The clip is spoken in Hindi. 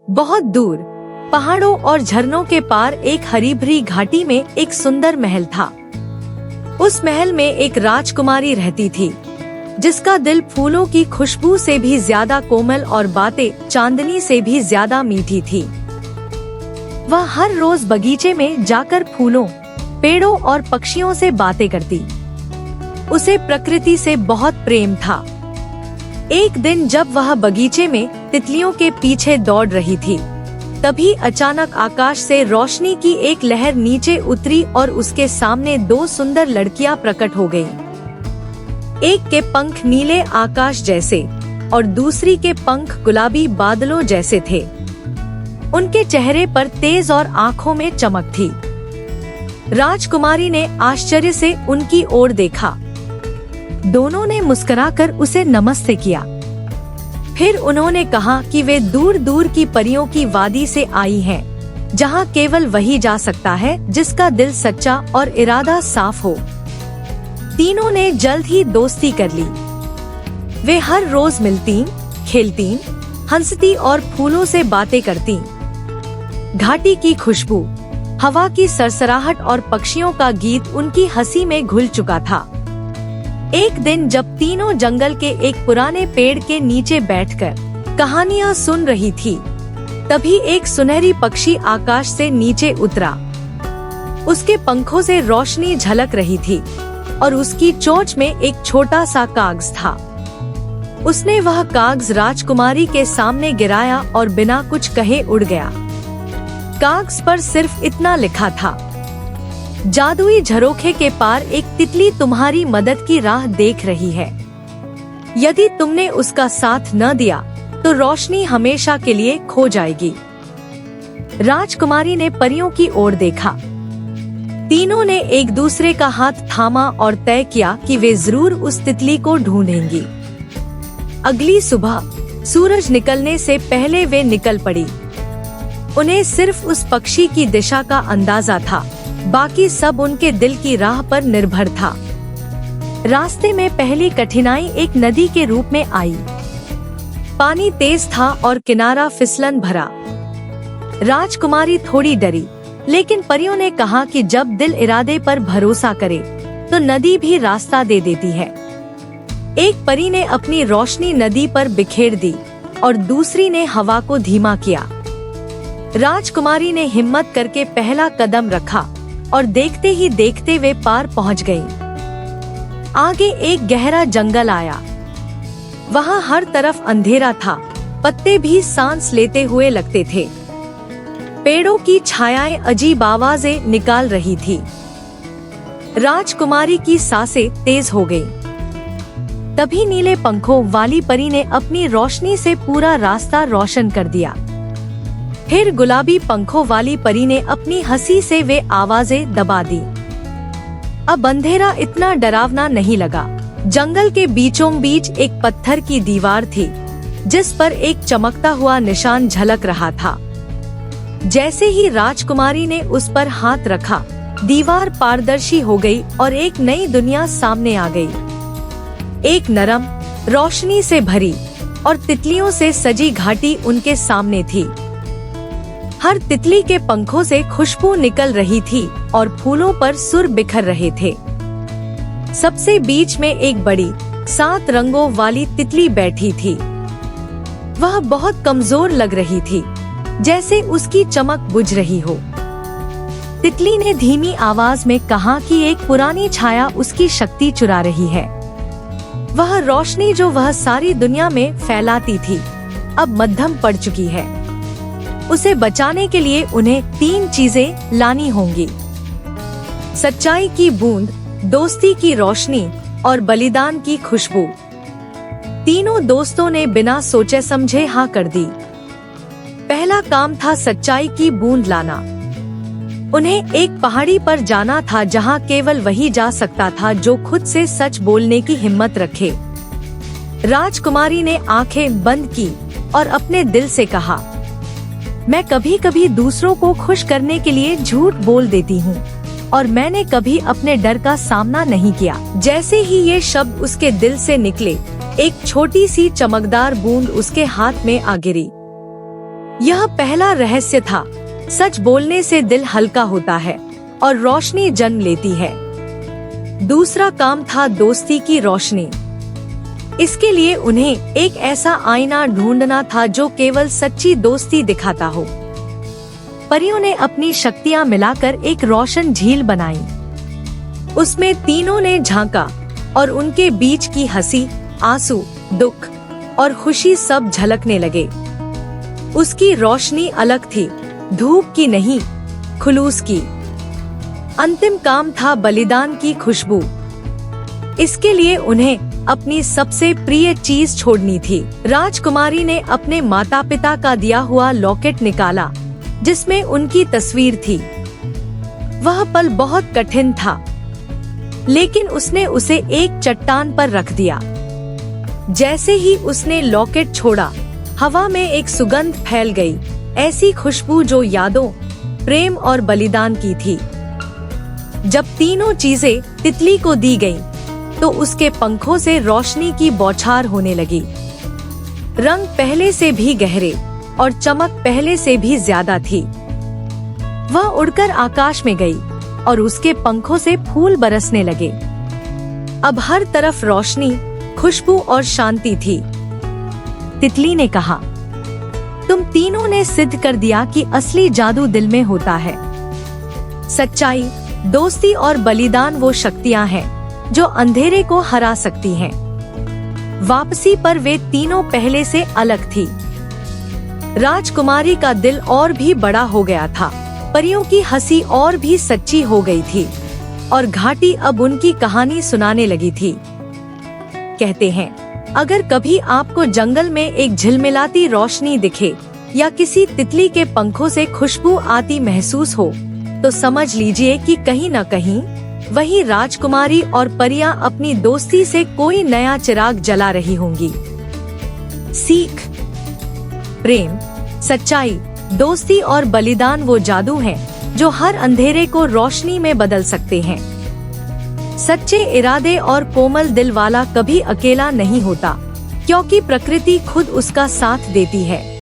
बहुत दूर पहाड़ों और झरनों के पार एक हरी भरी घाटी में एक सुंदर महल था। उस महल में एक राजकुमारी रहती थी, जिसका दिल फूलों की खुशबू से भी ज्यादा कोमल और बातें चांदनी से भी ज्यादा मीठी थी। वह हर रोज बगीचे में जाकर फूलों, पेड़ों और पक्षियों से बातें करती। उसे प्रकृति से बहुत प्रेम था। एक दिन जब वह बगीचे में तितलियों के पीछे दौड़ रही थी, तभी अचानक आकाश से रोशनी की एक लहर नीचे उतरी और उसके सामने दो सुंदर लड़कियां प्रकट हो गईं। एक के पंख नीले आकाश जैसे और दूसरी के पंख गुलाबी बादलों जैसे थे। उनके चेहरे पर तेज और आंखों में चमक थी। राजकुमारी ने आश्चर्य से उनकी ओर देखा। दोनों ने मुस्कुराकर उसे नमस्ते किया। फिर उन्होंने कहा कि वे दूर दूर की परियों की वादी से आई हैं, जहां केवल वही जा सकता है जिसका दिल सच्चा और इरादा साफ हो। तीनों ने जल्द ही दोस्ती कर ली। वे हर रोज मिलती, खेलती, हंसती और फूलों से बातें करती। घाटी की खुशबू, हवा की सरसराहट और पक्षियों का गीत उनकी हंसी में घुल चुका था। एक दिन जब तीनों जंगल के एक पुराने पेड़ के नीचे बैठकर कहानियां सुन रही थी, तभी एक सुनहरी पक्षी आकाश से नीचे उतरा। उसके पंखों से रोशनी झलक रही थी और उसकी चोंच में एक छोटा सा कागज था। उसने वह कागज राजकुमारी के सामने गिराया और बिना कुछ कहे उड़ गया। कागज पर सिर्फ इतना लिखा था, जादुई झरोखे के पार एक तितली तुम्हारी मदद की राह देख रही है। यदि तुमने उसका साथ न दिया तो रोशनी हमेशा के लिए खो जाएगी। राजकुमारी ने परियों की ओर देखा। तीनों ने एक दूसरे का हाथ थामा और तय किया कि वे जरूर उस तितली को ढूंढेंगी। अगली सुबह सूरज निकलने से पहले वे निकल पड़ी। उन्हें सिर्फ उस पक्षी की दिशा का अंदाजा था, बाकी सब उनके दिल की राह पर निर्भर था। रास्ते में पहली कठिनाई एक नदी के रूप में आई। पानी तेज था और किनारा फिसलन भरा। राजकुमारी थोड़ी डरी, लेकिन परियों ने कहा कि जब दिल इरादे पर भरोसा करे तो नदी भी रास्ता दे देती है। एक परी ने अपनी रोशनी नदी पर बिखेर दी और दूसरी ने हवा को धीमा किया। राजकुमारी ने हिम्मत करके पहला कदम रखा और देखते ही देखते वे पार पहुंच गईं। आगे एक गहरा जंगल आया। वहां हर तरफ अंधेरा था, पत्ते भी सांस लेते हुए लगते थे। पेड़ों की छायाएं अजीब आवाजें निकाल रही थी। राजकुमारी की सांसें तेज हो गईं। तभी नीले पंखों वाली परी ने अपनी रोशनी से पूरा रास्ता रोशन कर दिया। फिर गुलाबी पंखों वाली परी ने अपनी हंसी से वे आवाजें दबा दी। अब अंधेरा इतना डरावना नहीं लगा। जंगल के बीचों बीच एक पत्थर की दीवार थी, जिस पर एक चमकता हुआ निशान झलक रहा था। जैसे ही राजकुमारी ने उस पर हाथ रखा, दीवार पारदर्शी हो गई और एक नई दुनिया सामने आ गई। एक नरम, रोशनी से भरी और तितलियों से सजी घाटी उनके सामने थी। हर तितली के पंखों से खुशबू निकल रही थी और फूलों पर सुर बिखर रहे थे। सबसे बीच में एक बड़ी 7 रंगों वाली तितली बैठी थी। वह बहुत कमजोर लग रही थी, जैसे उसकी चमक बुझ रही हो। तितली ने धीमी आवाज में कहा कि एक पुरानी छाया उसकी शक्ति चुरा रही है। वह रोशनी जो वह सारी दुनिया में फैलाती थी, अब मध्यम पड़ चुकी है। उसे बचाने के लिए उन्हें 3 चीजें लानी होंगी: सच्चाई की बूंद, दोस्ती की रोशनी और बलिदान की खुशबू। तीनों दोस्तों ने बिना सोचे समझे हाँ कर दी। पहला काम था सच्चाई की बूंद लाना। उन्हें एक पहाड़ी पर जाना था जहाँ केवल वही जा सकता था जो खुद से सच बोलने की हिम्मत रखे। राजकुमारी ने आंखें बंद की और अपने दिल से कहा, मैं कभी कभी दूसरों को खुश करने के लिए झूठ बोल देती हूँ और मैंने कभी अपने डर का सामना नहीं किया। जैसे ही ये शब्द उसके दिल से निकले, एक छोटी सी चमकदार बूंद उसके हाथ में आ गिरी। यह पहला रहस्य था। सच बोलने से दिल हल्का होता है और रोशनी जन्म लेती है। दूसरा काम था दोस्ती की रोशनी। इसके लिए उन्हें एक ऐसा आईना ढूंढना था जो केवल सच्ची दोस्ती दिखाता हो। परियों ने अपनी शक्तियां मिलाकर एक रोशन झील बनाई। उसमें तीनों ने झांका और उनके बीच की हंसी, आंसू, दुख और खुशी सब झलकने लगे। उसकी रोशनी अलग थी, धूप की नहीं, खुलूस की। अंतिम काम था बलिदान की खुशबू। इसके लिए उन्हें अपनी सबसे प्रिय चीज छोड़नी थी। राजकुमारी ने अपने माता पिता का दिया हुआ लॉकेट निकाला जिसमें उनकी तस्वीर थी। वह पल बहुत कठिन था, लेकिन उसने उसे एक चट्टान पर रख दिया। जैसे ही उसने लॉकेट छोड़ा, हवा में एक सुगंध फैल गई, ऐसी खुशबू जो यादों, प्रेम और बलिदान की थी। जब तीनों चीजें तितली को दी गईं, तो उसके पंखों से रोशनी की बौछार होने लगी। रंग पहले से भी गहरे और चमक पहले से भी ज्यादा थी। वह उड़कर आकाश में गई और उसके पंखों से फूल बरसने लगे। अब हर तरफ रोशनी, खुशबू और शांति थी। तितली ने कहा, तुम तीनों ने सिद्ध कर दिया कि असली जादू दिल में होता है। सच्चाई, दोस्ती और बलिदान वो शक्तियां हैं जो अंधेरे को हरा सकती हैं। वापसी पर वे तीनों पहले से अलग थी। राजकुमारी का दिल और भी बड़ा हो गया था, परियों की हंसी और भी सच्ची हो गई थी और घाटी अब उनकी कहानी सुनाने लगी थी। कहते हैं, अगर कभी आपको जंगल में एक झिलमिलाती रोशनी दिखे या किसी तितली के पंखों से खुशबू आती महसूस हो, तो समझ लीजिए कि कहीं न कहीं वही राजकुमारी और परियां अपनी दोस्ती से कोई नया चिराग जला रही होंगी। सीख, प्रेम, सच्चाई, दोस्ती और बलिदान वो जादू हैं जो हर अंधेरे को रोशनी में बदल सकते हैं। सच्चे इरादे और कोमल दिल वाला कभी अकेला नहीं होता, क्योंकि प्रकृति खुद उसका साथ देती है।